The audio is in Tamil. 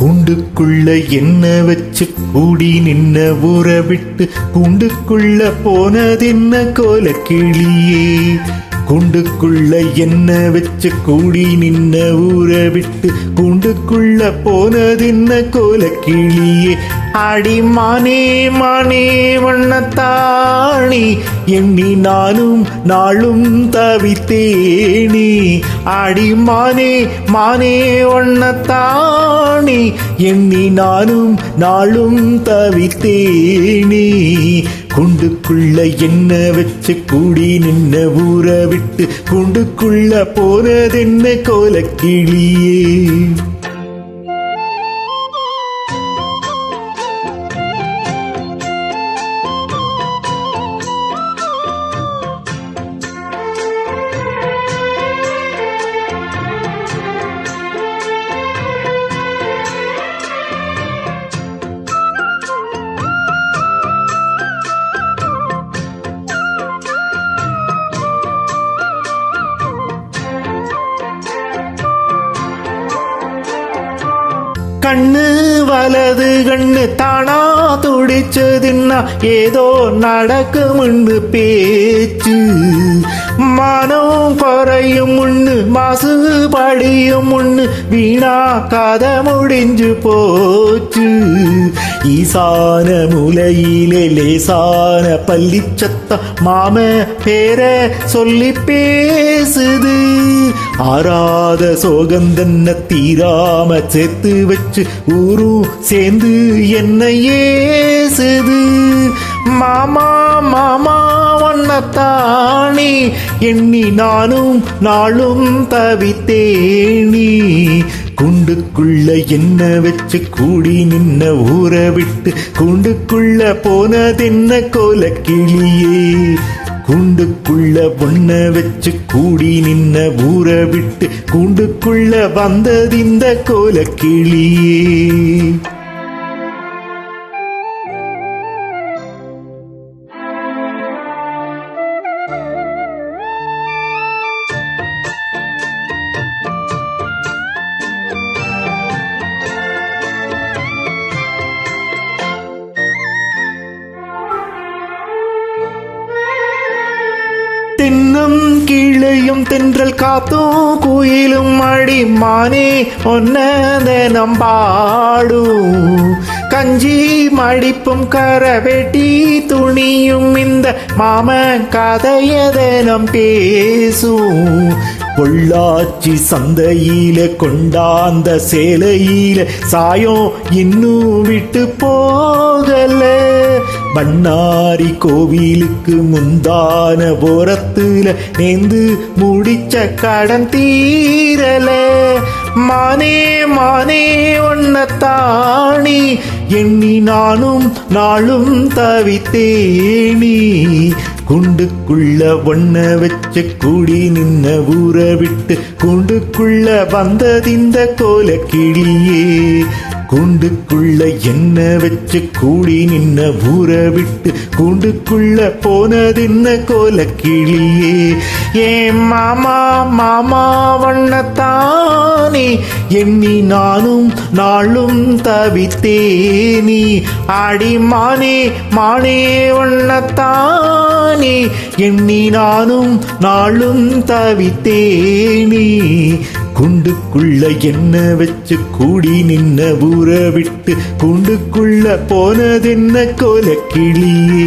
கூண்டுக்குள்ள என்ன வச்சு கூடி நின்ன ஊற விட்டு கூண்டுக்குள்ள போனதென்ன கோலக்கிளியே. கூண்டுக்குள்ள என்ன வச்சு கூடி நின்ன ஊற விட்டு கூண்டுக்குள்ள போனதென்ன கோலக்கிளியே. அடி மானே மானே வண்ணத்தாணி எண்ணி நானும் நாளும் தவித்தேனே. அடி மானே மானே வண்ணத்தாணி எண்ணி நானும் நாளும் தவித்தேனே. கூண்டுக்குள்ள என்ன வச்சு கூடி நின்ன ஊற விட்டு கூண்டுக்குள்ள போனதென்ன கோலக்கிளியே. கண்ணு வலது கண்ணு தானா துடிச்சதுன்னா ஏதோ நடக்கும்னு பேச்சு. மானம் குறையும் முன்னு மாசு படியும் முன்னு வீணா கதை முடிஞ்சு போச்சு. ஈசான மூலையிலே லேசான பள்ளிச்சத்தம் மாம பேர சொல்லி பேசுது. ஆறாத சோகந்தன்ன தீராம சேர்த்து வச்சு ஊரும் சேர்ந்து என்ன ஏசுது. மாமா மாமா வண்ணத்தாணி எண்ணி நானும் நாளும் தவித்தேனி. கூண்டுக்குள்ள என்ன வச்சு கூடி நின்ன ஊற விட்டு கூண்டுக்குள்ள போனதென்ன கோலக்கிளியே. கூண்டுக்குள்ள பொண்ண வச்சு கூடி நின்ன ஊற விட்டு கூண்டுக்குள்ள வந்ததிந்த கோலக்கிளியே. தென்னம் கீழையும் தென்றல் காத்தும் குயிலும் அடி மானே ஒன்னதனம் பாடும். கஞ்சி மடிப்பும் கரவெட்டி துணியும் இந்த மாம கதையதனம் பேசும். பொள்ளாச்சி சந்தையில கொண்டாந்த சேலையில சாயம் இன்னும் விட்டு போகல. பண்ணாரி கோவிலுக்கு முந்தான போரத்துல நேந்து முடிச்ச கடன் தீரல. மானே மானே ஒன்னத்தாணி எண்ணி நானும் நாளும் தவித்தேனி. கூண்டுக்குள்ள ஒன்ன வச்சு கூடி நின்ன ஊற விட்டு கூண்டுக்குள்ள வந்ததிந்த கோலக்கிளியே. கூண்டுக்குள்ள என்ன வச்சு கூடி நின்ன ஊற விட்டு கூண்டுக்குள்ள போனதென்ன கோலக்கிளியே. ஏன் மாமா மாமா வண்ணத்தானே எண்ணி நானும் நாளும் தவித்தேனி. ஆடி மானே மானே வண்ணத்தானே எண்ணி நானும் நாளும் தவித்தேனி. கூண்டுக்குள்ள என்ன வச்சு கூடி நின்ன ஊற விட்டு கூண்டுக்குள்ள போனதென்ன கோலக்கிளியே.